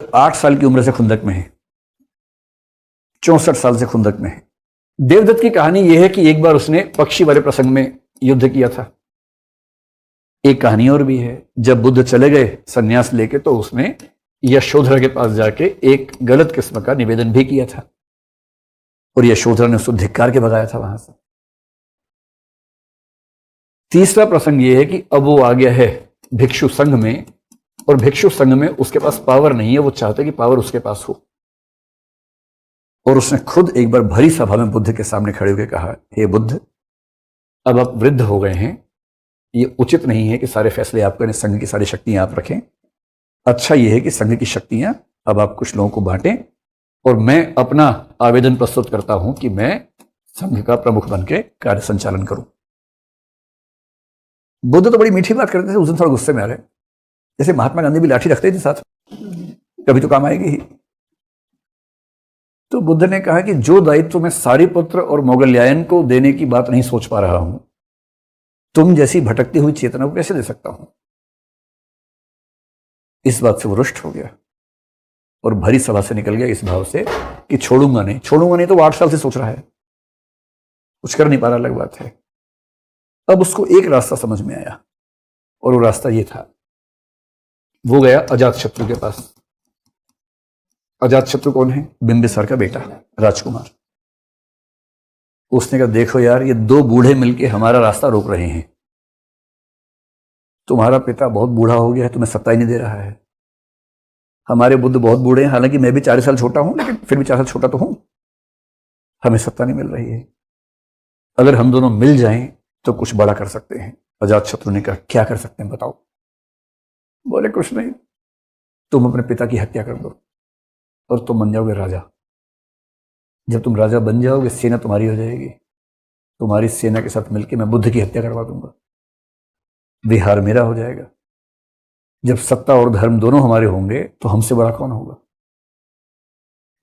देवदत्त 8 साल की उम्र से खुंदक में है, 64 साल से खुंदक में है। देवदत्त की कहानी यह है कि एक बार उसने पक्षी वाले प्रसंग में युद्ध किया था। एक कहानी और भी है, जब बुद्ध चले गए संन्यास लेके तो उसने यशोधरा के पास जाके एक गलत किस्म का निवेदन भी किया था और यशोधरा ने उसको धिक्कार के भगाया था वहां से। तीसरा प्रसंग यह है कि अब वो आ गया है भिक्षु संघ में, और भिक्षु संघ में उसके पास पावर नहीं है, वो चाहते कि पावर उसके पास हो। और उसने खुद एक बार भरी सभा में बुद्ध के सामने खड़े होकर कहा, हे बुद्ध, अब आप वृद्ध हो गए हैं, ये उचित नहीं है कि सारे फैसले आप करें, संघ की सारी शक्तियां आप रखें। अच्छा यह है कि संघ की शक्तियां अब आप कुछ लोगों को बांटें, और मैं अपना आवेदन प्रस्तुत करता हूं कि मैं संघ का प्रमुख बन के कार्य संचालन करूं। बुद्ध तो बड़ी मीठी बात करते थे, उस दिन थोड़ा गुस्से में आ रहे, जैसे महात्मा गांधी भी लाठी रखते थे साथ, कभी तो काम आएगी ही। तो बुद्ध ने कहा कि जो दायित्व मैं सारिपुत्र और मोगल्यायन को देने की बात नहीं सोच पा रहा हूं, तुम जैसी भटकती हुई चेतना को कैसे दे सकता हूं। इस बात से वो रुष्ट हो गया और भरी सभा से निकल गया इस भाव से कि छोड़ूंगा नहीं तो वो 8 साल से सोच रहा है, कुछ कर नहीं पा रहा, अलग बात है। अब उसको एक रास्ता समझ में आया, और वो रास्ता ये था, वो गया अजातशत्रु के पास। अजातशत्रु कौन है? बिंबिसार का बेटा, राजकुमार। उसने कहा, देखो यार, ये 2 बूढ़े मिलके हमारा रास्ता रोक रहे हैं। तुम्हारा पिता बहुत बूढ़ा हो गया है, तुम्हें सत्ता ही नहीं दे रहा है। हमारे बुद्ध बहुत बूढ़े हैं, हालांकि मैं भी 40 साल छोटा हूं, लेकिन फिर भी 4 साल छोटा तो हूं। हमें सत्ता नहीं मिल रही है। अगर हम दोनों मिल जाएं तो कुछ बड़ा कर सकते हैं। अजातशत्रु ने कहा, क्या कर सकते हैं बताओ? बोले, कुछ नहीं, तुम अपने पिता की हत्या कर दो और तुम बन जाओगे राजा। जब तुम राजा बन जाओगे, सेना तुम्हारी हो जाएगी, तुम्हारी सेना के साथ मिलकर मैं बुद्ध की हत्या करवा दूंगा, बिहार मेरा हो जाएगा। जब सत्ता और धर्म दोनों हमारे होंगे तो हमसे बड़ा कौन होगा?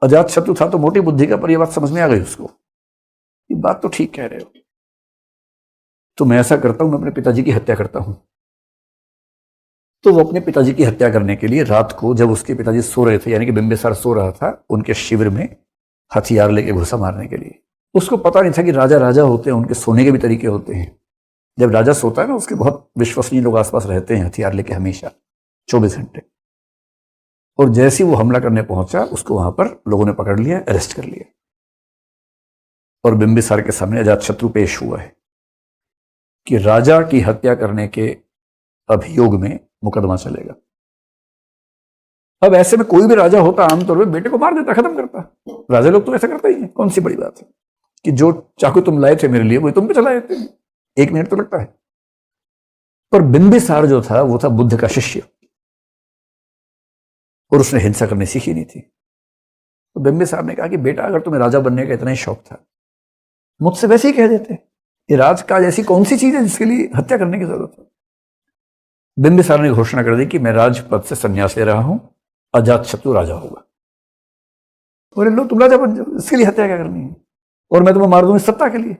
अजातशत्रु था तो मोटी बुद्धि का, पर यह बात समझ में आ गई उसको, ये बात तो ठीक कह रहे हो। तो मैं ऐसा करता हूं, मैं अपने पिताजी की हत्या करता हूं। तो वो अपने पिताजी की हत्या करने के लिए रात को, जब उसके पिताजी सो रहे थे, यानी कि बिंबिसार सो रहा था, उनके शिविर में हथियार लेके घुसा मारने के लिए। उसको पता नहीं था कि राजा राजा होते हैं, उनके सोने के भी तरीके होते हैं। जब राजा सोता है ना, उसके बहुत विश्वसनीय लोग आसपास रहते हैं हथियार लेके हमेशा 24 घंटे। और जैसे ही वो हमला करने पहुंचा, उसको वहां पर लोगों ने पकड़ लिया, अरेस्ट कर लिया, और बिंबिसार के सामने अजातशत्रु पेश हुआ है कि राजा की हत्या करने के अभियोग में मुकदमा चलेगा। अब ऐसे में कोई भी राजा होता आमतौर पर बेटे को मार देता, खत्म करता। राजा लोग तो ऐसा करते ही हैं, कौन सी बड़ी बात है कि जो चाकू तुम लाए थे मेरे लिए वही तुम पे चलाए थे, 1 मिनट तो लगता है। पर बिंबिसार जो था वो था बुद्ध का शिष्य, और उसने हिंसा करनी सीखी नहीं थी। तो बिंबिसार ने कहा कि बेटा, अगर तुम्हें राजा बनने का इतना ही शौक था, मुझसे वैसे ही कह देते। ये राजकाज ऐसी कौन सी चीज है जिसके लिए हत्या करने की जरूरत है? बिंबिसार ने घोषणा कर दी कि मैं राजपद से संन्यास ले रहा हूं, अजातशत्रु राजा होगा। बोले, लो तुम राजा बन जाओ, इसके लिए हत्या क्या करनी है? और मैं तुम्हें मार दूंगी सत्ता के लिए।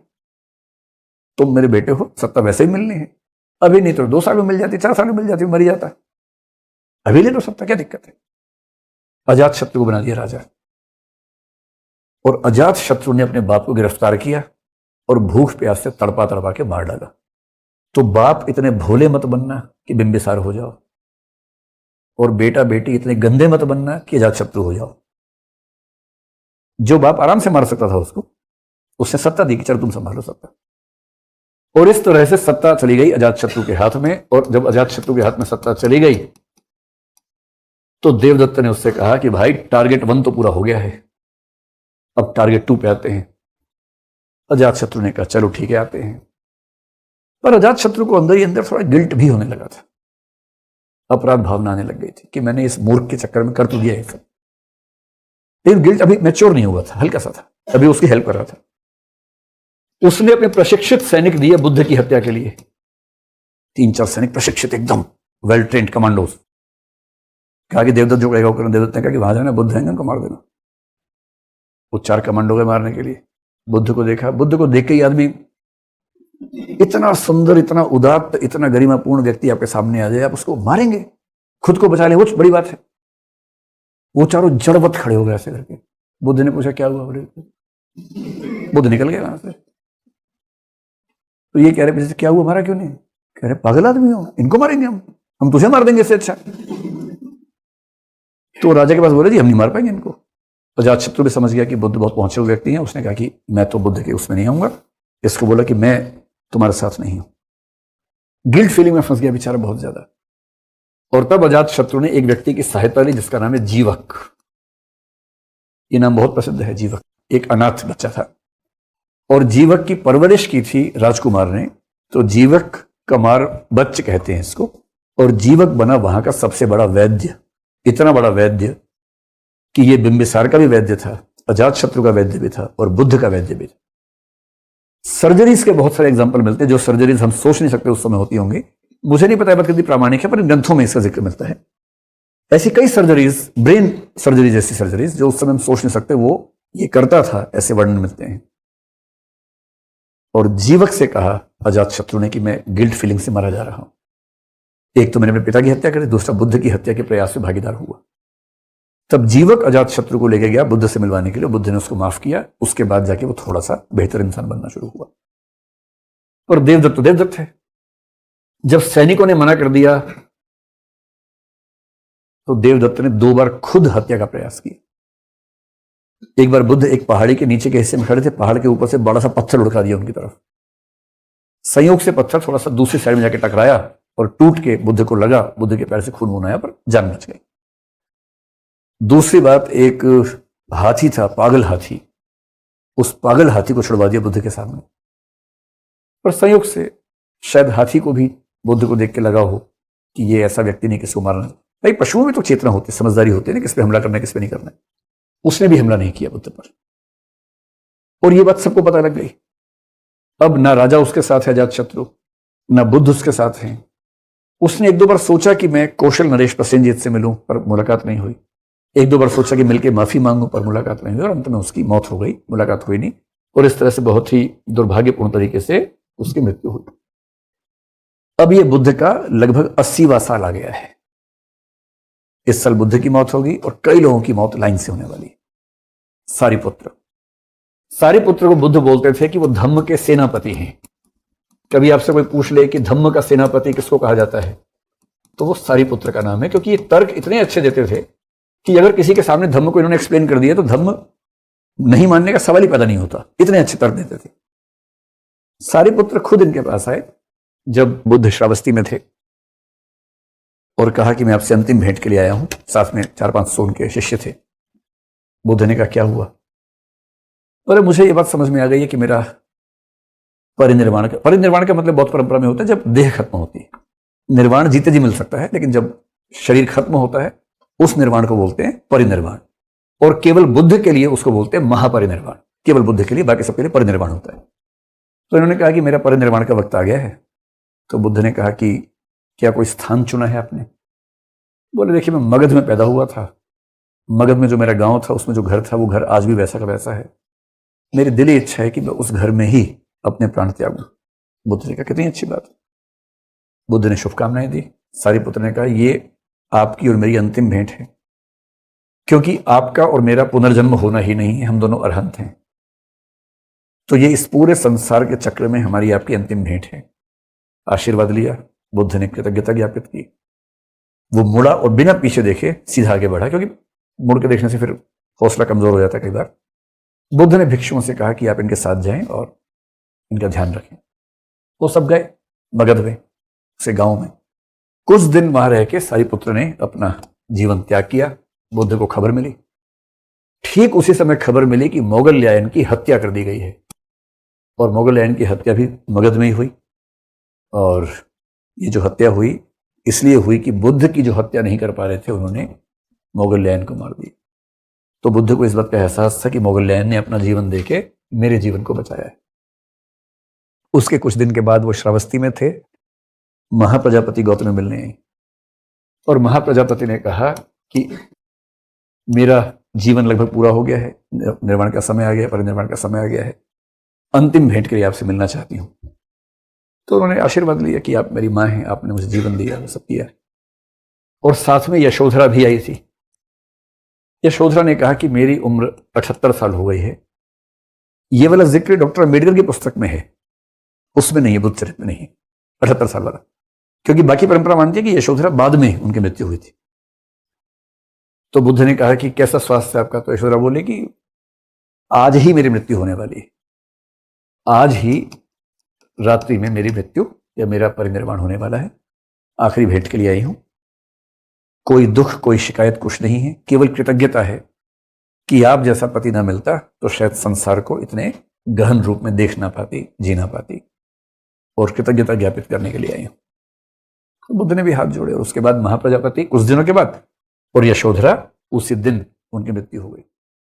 तुम मेरे बेटे हो, सत्ता वैसे ही मिलनी है, अभी नहीं तो 2 साल में मिल जाती, 4 साल में मिल जाती, मर जाता, अभी ले लो सत्ता, क्या दिक्कत है? अजातशत्रु को बना दिया राजा। और अजातशत्रु ने अपने बाप को गिरफ्तार किया और भूख प्यास से तड़पा तड़पा के मार डाला। तो बाप इतने भोले मत बनना कि बिंबिसार हो जाओ, और बेटा बेटी इतने गंदे मत बनना कि अजातशत्रु हो जाओ। जो बाप आराम से मार सकता था उसको, उसने सत्ता दी कि चलो तुम संभालो सत्ता। और इस तरह से सत्ता चली गई अजातशत्रु के हाथ में। और जब अजातशत्रु के हाथ में सत्ता चली गई तो देवदत्त ने उससे कहा कि भाई, टारगेट 1 तो पूरा हो गया है, अब टारगेट 2 पे आते हैं। अजातशत्रु ने कहा, चलो ठीक है, आते हैं। पर अजातशत्रु को अंदर ही अंदर थोड़ा गिल्ट भी होने लगा था, अपराध भावना आने लग गई थी कि मैंने इस मूर्ख के चक्कर में कर तो दिया है सब। लेकिन गिल्ट अभी मैच्योर नहीं हुआ था, हल्का सा था, अभी उसकी हेल्प कर रहा था। उसने अपने प्रशिक्षित सैनिक दिए बुद्ध की हत्या के लिए, 3-4 सैनिक प्रशिक्षित, एकदम वेल ट्रेंड कमांडोज। कहा कि देवदत्त जो कहेगा वो करना। देवदत्त ने कहा कि वहां जाना, बुद्ध है उनको मार देना। वो 4 कमांडो गए मारने के लिए। बुद्ध को देखा, बुद्ध को देख के ही आदमी, इतना सुंदर, इतना उदात्त, इतना गरिमापूर्ण व्यक्ति आपके सामने आ जाए, आप उसको मारेंगे? खुद को बचा ले, वो बड़ी बात है। वो चारों जड़वत खड़े हो गए ऐसे करके। बुद्ध ने पूछा क्या हुआ, बोले बुद्ध निकल गया वहां से। तो ये कह रहे क्या हुआ, मारा क्यों नहीं? कह रहे पागल आदमी हो, इनको मारेंगे हम तुझे मार देंगे इससे अच्छा। तो राजा के पास बोले जी हम नहीं मार पाएंगे इनको। अजातशत्रु भी समझ गया कि बुद्ध बहुत पहुंचे हुए व्यक्ति हैं। उसने कहा कि मैं तो बुद्ध के उसमें नहीं आऊंगा। इसको बोला कि मैं तुम्हारे साथ नहीं हूं। गिल्ट फीलिंग में फंस गया बेचारा बहुत ज्यादा। और तब अजातशत्रु ने एक व्यक्ति की सहायता ली जिसका नाम है जीवक। ये नाम बहुत प्रसिद्ध है, जीवक। एक अनाथ बच्चा था और जीवक की परवरिश की थी राजकुमार ने। तो जीवक कमार बच्च कहते हैं इसको। और जीवक बना वहां का सबसे बड़ा वैद्य। इतना बड़ा वैद्य कि ये बिंबिसार का भी वैद्य था, अजातशत्रु का वैद्य भी था और बुद्ध का वैद्य भी था। सर्जरीज के बहुत सारे एग्जांपल मिलते हैं जो सर्जरीज हम सोच नहीं सकते उस समय होती होंगी। मुझे नहीं पता है बात कितनी प्रामाणिक है, पर इन ग्रंथों में इसका जिक्र मिलता है। ऐसी कई सर्जरीज, ब्रेन सर्जरी जैसी सर्जरीज जो उस समय हम सोच नहीं सकते, वो ये करता था, ऐसे वर्णन मिलते हैं। और जीवक से कहा अजातशत्रु ने कि मैं गिल्ट फीलिंग से मारा जा रहा हूं। एक तो मैंने अपने पिता की हत्या करी, दूसरा बुद्ध की हत्या के प्रयास में भागीदार हुआ। तब जीवक अजातशत्रु को लेके गया बुद्ध से मिलवाने के लिए। बुद्ध ने उसको माफ किया। उसके बाद जाके वो थोड़ा सा बेहतर इंसान बनना शुरू हुआ। और देवदत्त तो देवदत्त है। जब सैनिकों ने मना कर दिया तो देवदत्त ने 2 बार खुद हत्या का प्रयास किया। एक बार बुद्ध एक पहाड़ी के नीचे के हिस्से में खड़े थे, पहाड़ के ऊपर से बड़ा सा पत्थर उड़का दिया उनकी तरफ। संयोग से पत्थर थोड़ा सा दूसरी साइड में जाके टकराया और टूट के बुद्ध को लगा। बुद्ध के पैर से खून वून आया पर जान बच गई। दूसरी बात, एक हाथी था, पागल हाथी। उस पागल हाथी को छुड़वा दिया बुद्ध के सामने। पर संयोग से शायद हाथी को भी बुद्ध को देख के लगा हो कि ये ऐसा व्यक्ति नहीं किसको मारना। भाई पशुओं में तो चेतना होती है, समझदारी होती है ना, किस पे हमला करना है किस पे नहीं करना है। उसने भी हमला नहीं किया बुद्ध पर। और ये बात सबको पता लग गई। अब ना राजा उसके साथ है अजातशत्रु, ना बुद्ध उसके साथ हैं। उसने 1-2 बार सोचा कि मैं कौशल नरेश प्रसेनजीत से मिलूं, पर मुलाकात नहीं हुई। 1-2 बार सोचा कि मिलकर माफी मांगूं, पर मुलाकात नहीं हुई। और अंत में उसकी मौत हो गई, मुलाकात हुई नहीं। और इस तरह से बहुत ही दुर्भाग्यपूर्ण तरीके से उसकी मृत्यु हुई। अब ये बुद्ध का लगभग 80वां साल आ गया है। इस साल बुद्ध की मौत होगी और कई लोगों की मौत लाइन से होने वाली है। सारिपुत्र को बुद्ध बोलते थे कि वो धम्म के सेनापति हैं। कभी आपसे कोई पूछ ले कि धम्म का सेनापति किसको कहा जाता है, तो वो सारिपुत्र का नाम है। क्योंकि ये तर्क इतने अच्छे देते थे कि अगर किसी के सामने धम्म को इन्होंने एक्सप्लेन कर दिया तो धम्म नहीं मानने का सवाल ही पैदा नहीं होता। इतने अच्छे तर्क देते थे। सारिपुत्र खुद इनके पास आए जब बुद्ध श्रावस्ती में थे और कहा कि मैं आपसे अंतिम भेंट के लिए आया हूं। साथ में 400-500 उनके शिष्य थे। बुद्ध ने कहा क्या हुआ? अरे मुझे ये बात समझ में आ गई है कि मेरा परिनिर्वाण का मतलब बहुत परंपरा में होता है जब देह खत्म होती है। निर्वाण जीते जी मिल सकता है, लेकिन जब शरीर खत्म होता है उस निर्वाण को बोलते हैं परिनिर्वाण। और केवल बुद्ध के लिए उसको बोलते हैं महापरिनिर्वाण। केवल बुद्ध के लिए, बाकी सबके लिए परिनिर्वाण होता है। तो इन्होंने कहा कि मेरा परिनिर्वाण का वक्त आ गया है। तो बुद्ध ने कहा कि क्या कोई स्थान चुना है आपने? बोले देखिए मैं मगध में पैदा हुआ था। मगध में जो मेरा गांव था उसमें जो घर था वो घर आज भी वैसा का वैसा है। मेरी दिली इच्छा है कि मैं उस घर में ही अपने प्राण त्यागूं। बुद्ध ने कहा कितनी अच्छी बात। बुद्ध ने शुभकामनाएं दी। सारिपुत्र ने कहा ये आपकी और मेरी अंतिम भेंट है, क्योंकि आपका और मेरा पुनर्जन्म होना ही नहीं है, हम दोनों अरहंत हैं। तो ये इस पूरे संसार के चक्र में हमारी आपकी अंतिम भेंट है। आशीर्वाद लिया। बुद्ध ने कृतज्ञता ज्ञापित की। वो मुड़ा और बिना पीछे देखे सीधा आगे बढ़ा, क्योंकि मुड़ के देखने से फिर हौसला कमजोर हो जाता है कई बार। बुद्ध ने भिक्षुओं से कहा कि आप इनके साथ जाएं और इनका ध्यान रखें। वो सब गए मगध में, से गांव में। कुछ दिन वहां रह के सारिपुत्र ने अपना जीवन त्याग किया। बुद्ध को खबर मिली। ठीक उसी समय खबर मिली कि मोगलयान की हत्या कर दी गई है। और मोगलयान की हत्या भी मगध में ही हुई। और ये जो हत्या हुई इसलिए हुई कि बुद्ध की जो हत्या नहीं कर पा रहे थे उन्होंने मोगलयान को मार दिया। तो बुद्ध को इस बात का एहसास था कि मोगलयान ने अपना जीवन देके मेरे जीवन को बचाया है। उसके कुछ दिन के बाद वो श्रावस्ती में थे। महाप्रजापति गौतम मिलने आई और महाप्रजापति ने कहा कि मेरा जीवन लगभग पूरा हो गया है, निर्वाण का समय आ गया, परिनिर्वाण का समय आ गया है, अंतिम भेंट के लिए आपसे मिलना चाहती हूं। तो उन्होंने आशीर्वाद लिया कि आप मेरी मां हैं, आपने मुझे जीवन दिया, वो सब किया। और साथ में यशोधरा भी आई थी। यशोधरा ने कहा कि मेरी उम्र 78 साल हो गई है। ये वाला जिक्र डॉक्टर अम्बेडकर की पुस्तक में है, उसमें नहीं है, बुद्ध चरित्र में नहीं है 78 साल वाला, क्योंकि बाकी परंपरा मानती है कि यशोधरा बाद में उनकी मृत्यु हुई थी। तो बुद्ध ने कहा कि कैसा स्वास्थ्य है आपका? तो यशोधरा बोले कि आज ही मेरी मृत्यु होने वाली है, आज ही रात्रि में मेरी मृत्यु या मेरा परिनिर्वाण होने वाला है। आखिरी भेंट के लिए आई हूं। कोई दुख, कोई शिकायत कुछ नहीं है, केवल कृतज्ञता है कि आप जैसा पति ना मिलता तो शायद संसार को इतने गहन रूप में देख ना पाती, जी ना पाती, और कृतज्ञता ज्ञापित करने के लिए आई हूं। तो बुद्ध ने भी हाथ जोड़े और उसके बाद महाप्रजापति कुछ दिनों के बाद और यशोधरा उसी दिन उनकी मृत्यु हो गई।